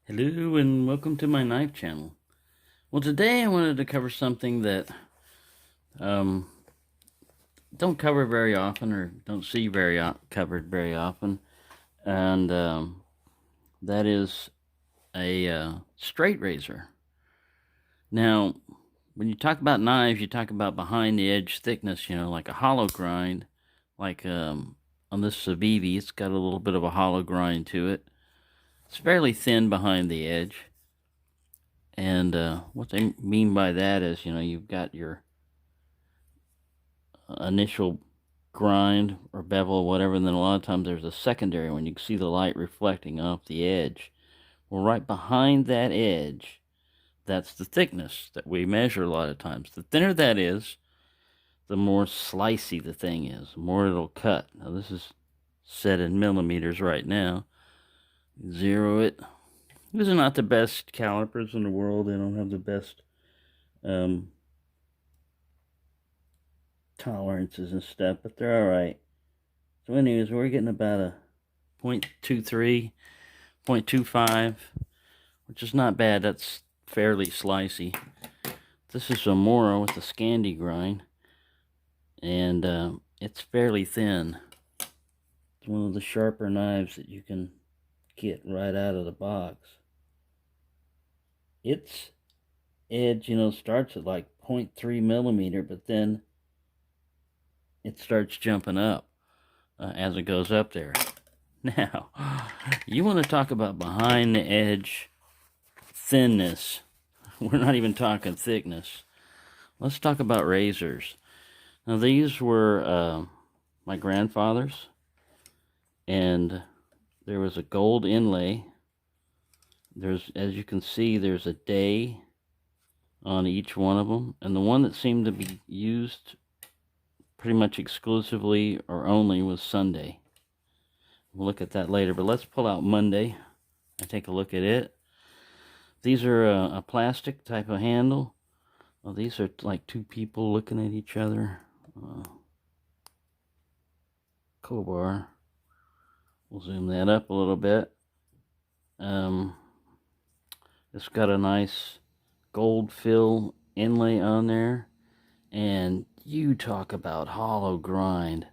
Hello and welcome to my knife channel. Well, today I wanted to cover something that um, don't cover very often or don't see covered very often, and that is a straight razor. Now, when you talk about knives, you talk about behind the edge thickness, like a hollow grind, like on this Civivi, it's got a little bit of a hollow grind to it. It's fairly thin behind the edge. And what they mean by that is, you've got your initial grind or bevel or whatever, and then a lot of times there's a secondary one. You can see the light reflecting off the edge. Well, right behind that edge, that's the thickness that we measure a lot of times. The thinner that is, the more slicey the thing is, the more it'll cut. Now, this is set in millimeters right now. Zero it. These are not the best calipers in the world. They don't have the best tolerances and stuff, but they're alright. So anyways, we're getting about a 0.23, 0.25, which is not bad. That's fairly slicey. This is a Mora with a Scandi grind, and it's fairly thin. It's one of the sharper knives that you can get right out of the box. Its edge, starts at like 0.3 millimeter, but then it starts jumping up as it goes up there. Now, you want to talk about behind the edge thinness. We're not even talking thickness. Let's talk about razors. Now, these were my grandfather's, and there was a gold inlay. As you can see, there's a day on each one of them, and the one that seemed to be used pretty much exclusively or only was Sunday. We'll look at that later, but let's pull out Monday and take a look at it. These are a plastic type of handle. Well, these are like two people looking at each other. Kobar. We'll zoom that up a little bit. It's got a nice gold fill inlay on there. And you talk about hollow grind.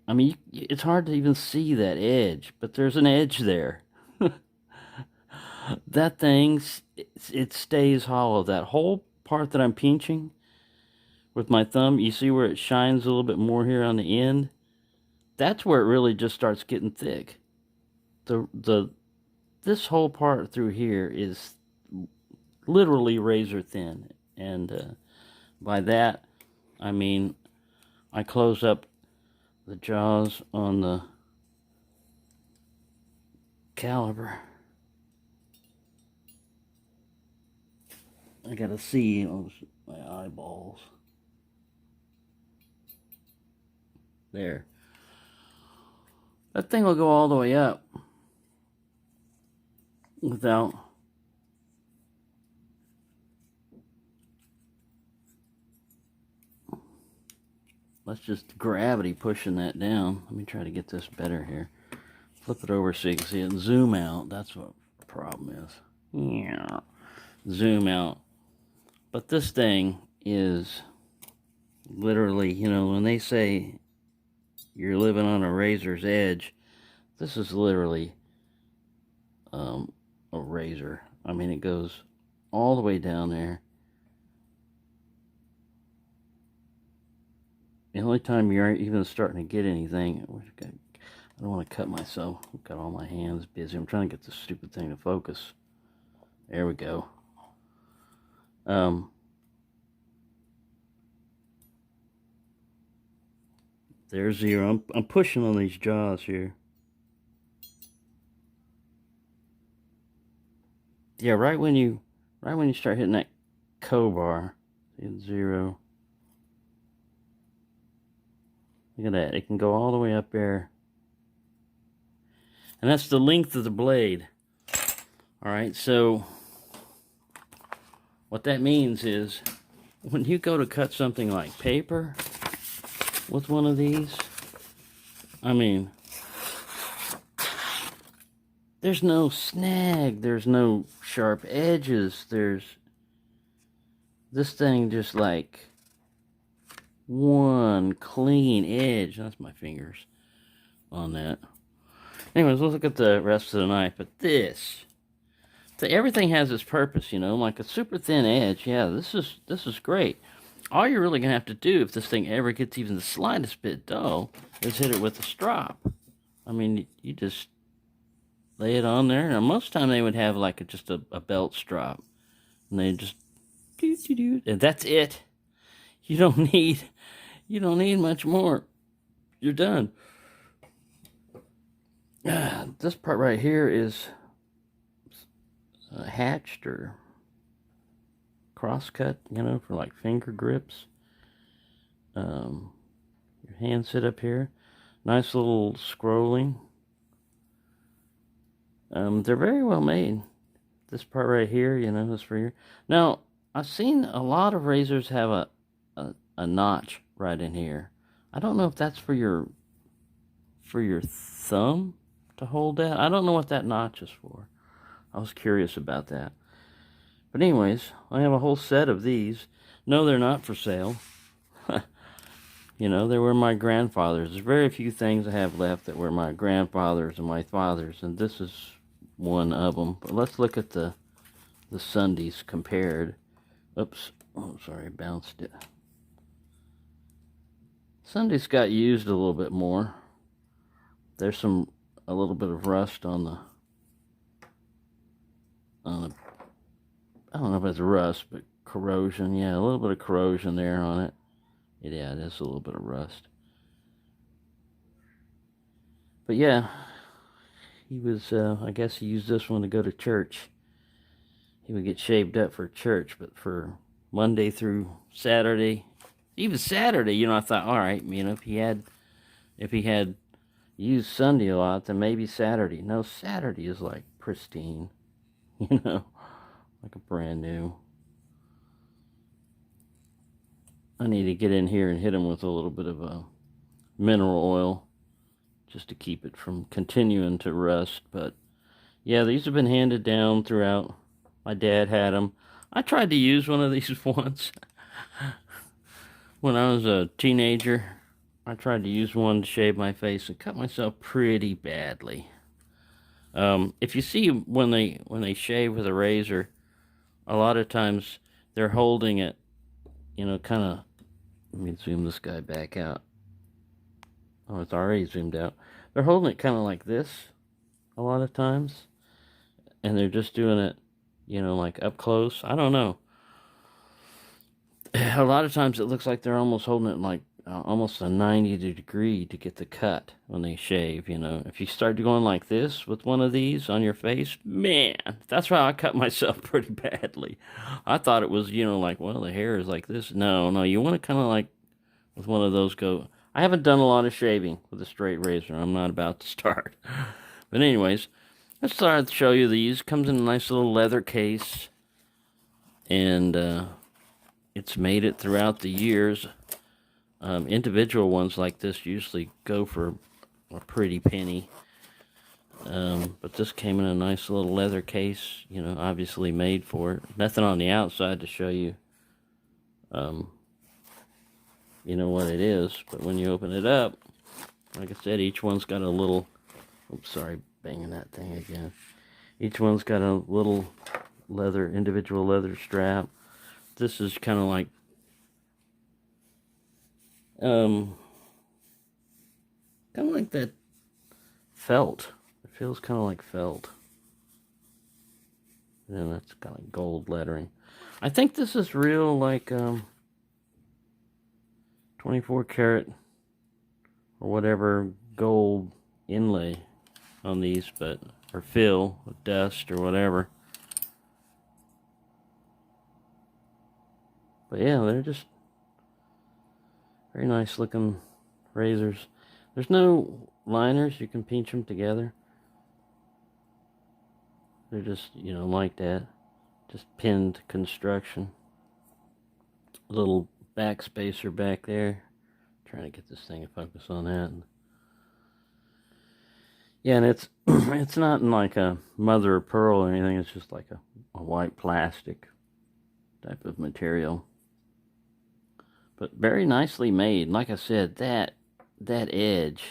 I mean, it's hard to even see that edge, but there's an edge there. That thing, it stays hollow. That whole part that I'm pinching with my thumb, you see where it shines a little bit more here on the end? That's where it really just starts getting thick. This whole part through here is literally razor thin. And by that, I mean, I close up the jaws on the caliper. I gotta see my eyeballs. There. That thing will go all the way up without let's just gravity pushing that down. Let me try to get this better here. Flip it over so you can see it. Zoom out. That's what the problem is. Yeah. Zoom out. But this thing is literally, when they say you're living on a razor's edge, this is literally a razor. I mean, it goes all the way down there. The only time you're even starting to get anything, I don't want to cut myself. I've got all my hands busy. I'm trying to get this stupid thing to focus. There we go. There's zero. I'm pushing on these jaws here. Yeah, right when you start hitting that Kobar, see, zero. Look at that. It can go all the way up there. And that's the length of the blade. Alright, so what that means is when you go to cut something like paper with one of these, I mean, there's no snag, there's no sharp edges, this thing just like one clean edge. That's my fingers on that. Anyways, let's look at the rest of the knife. But everything has its purpose, you know, like a super thin edge. Yeah, this is great. All you're really gonna have to do if this thing ever gets even the slightest bit dull is hit it with a strop. I mean, you just lay it on there. Now, most of the time they would have like just a belt strop, and they just do, and that's it. You don't need much more. You're done. This part right here is hatched or cross-cut, you know, for like finger grips. Your hands sit up here. Nice little scrolling. They're very well made. This part right here, you know, this for here. Now, I've seen a lot of razors have a notch right in here. I don't know if that's for your thumb to hold that. I don't know what that notch is for. I was curious about that. But anyways, I have a whole set of these. No, they're not for sale. You know, they were my grandfather's. There's very few things I have left that were my grandfather's and my father's, and this is one of them. But let's look at the Sundays compared. Oops. Oh, sorry, bounced it. Sundays got used a little bit more. There's a little bit of rust on the I don't know if it's rust, but corrosion. Yeah, a little bit of corrosion there on it. Yeah, it is a little bit of rust. But yeah, he was, I guess he used this one to go to church. He would get shaved up for church, but for Monday through Saturday, even Saturday, you know, I thought, all right, you know, if he had used Sunday a lot, then maybe Saturday. No, Saturday is like pristine, you know, like a brand new. I need to get in here and hit him with a little bit of a mineral oil just to keep it from continuing to rust. But yeah, these have been handed down throughout. My dad had them. I tried to use one of these once when I was a teenager. I tried to use one to shave my face and cut myself pretty badly. If you see when they shave with a razor, a lot of times they're holding it, you know, kind of. Let me zoom this guy back out. Oh, it's already zoomed out. They're holding it kind of like this a lot of times, and they're just doing it, you know, like up close. I don't know. A lot of times it looks like they're almost holding it like almost a 90 degree to get the cut when they shave, you know. If you start going like this with one of these on your face, man, that's why I cut myself pretty badly. I thought it was, you know, like, well, the hair is like this. No, you want to kind of like with one of those go. I haven't done a lot of shaving with a straight razor. I'm not about to start. But anyways, let's start to show you these. Comes in a nice little leather case, and it's made it throughout the years. Individual ones like this usually go for a pretty penny. But this came in a nice little leather case, you know, obviously made for it. Nothing on the outside to show you, you know, what it is. But when you open it up, like I said, each one's got a little, oops, sorry, banging that thing again. Each one's got a little individual leather strap. This is kind of like, kind of like that felt. It feels kind of like felt. And that's kind of gold lettering. I think this is real, like 24 karat or whatever gold inlay on these, but or fill with dust or whatever. But yeah, they're just very nice looking razors. There's no liners. You can pinch them together. They're just, you know, like that. Just pinned construction. A little back spacer back there. Trying to get this thing to focus on that. Yeah, and it's it's not in like a mother of pearl or anything. It's just like a white plastic type of material, but very nicely made. Like I said, that edge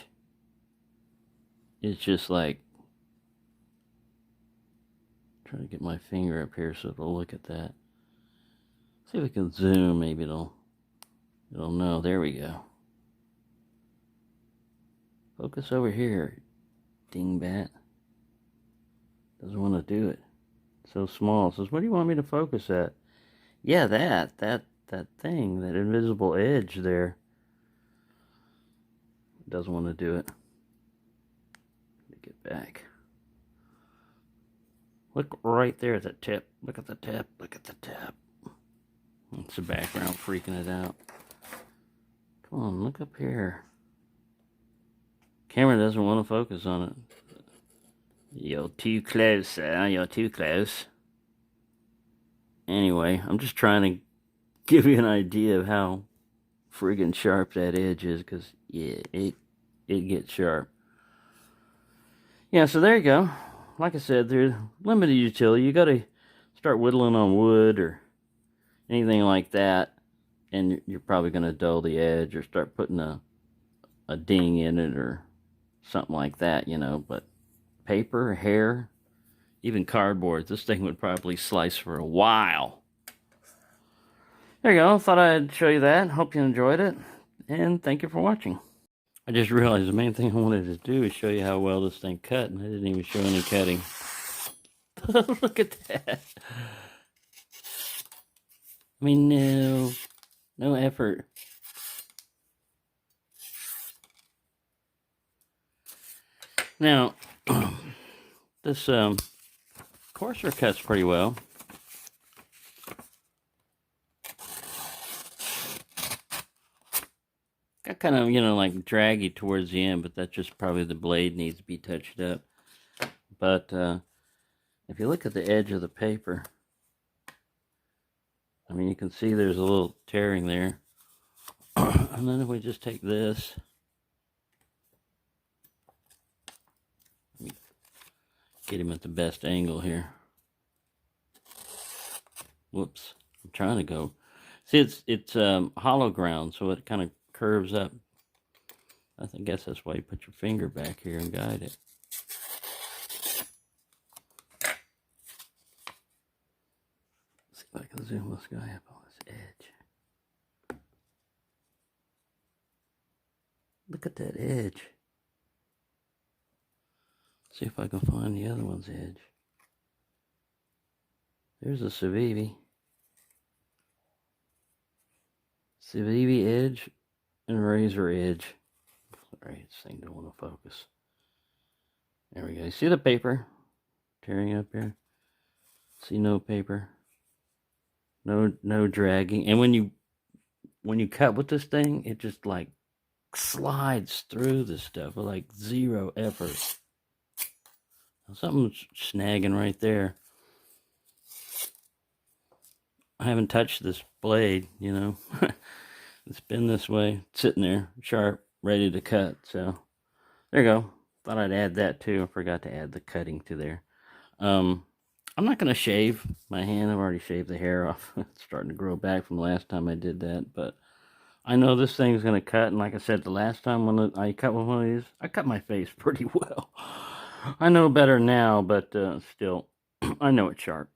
is just like, trying to get my finger up here so it'll look at that. See if we can zoom. Maybe it'll know. There we go. Focus over here, dingbat. Doesn't want to do it. So small. Says, what do you want me to focus at? Yeah, that thing, that invisible edge there. Doesn't want to do it. Get back. Look right there at the tip. Look at the tip. Look at the tip. It's the background freaking it out. Come on, look up here. Camera doesn't want to focus on it. You're too close, you're too close. Anyway, I'm just trying to give you an idea of how friggin' sharp that edge is, because, yeah, it gets sharp. Yeah, so there you go. Like I said, there's limited utility. You got to start whittling on wood or anything like that, and you're probably going to dull the edge or start putting a ding in it or something like that, you know. But paper, hair, even cardboard, this thing would probably slice for a while. There you go. Thought I'd show you that. Hope you enjoyed it, and thank you for watching. I just realized the main thing I wanted to do is show you how well this thing cut, and I didn't even show any cutting. Look at that. I mean, no effort. Now, this coarser cuts pretty well. Got kind of, like draggy towards the end, but that's just probably the blade needs to be touched up. But if you look at the edge of the paper, I mean, you can see there's a little tearing there. And then if we just take this, let me get him at the best angle here. Whoops, I'm trying to go. See, it's hollow ground, so it kind of curves up. I guess that's why you put your finger back here and guide it. See if I can zoom this guy up on this edge. Look at that edge. See if I can find the other one's edge. There's a Civivi. Civivi edge and razor edge. Alright, this thing don't want to focus. There we go. You see the paper tearing up here? See, no paper. No dragging. And when you cut with this thing, it just like slides through this stuff with like zero effort. Something's snagging right there. I haven't touched this blade, It's been this way, sitting there, sharp, ready to cut. So, there you go. Thought I'd add that too. I forgot to add the cutting to there. I'm not going to shave my hand. I've already shaved the hair off. It's starting to grow back from the last time I did that. But I know this thing's going to cut. And like I said, the last time when I cut with one of these, I cut my face pretty well. I know better now, but still, I know it's sharp.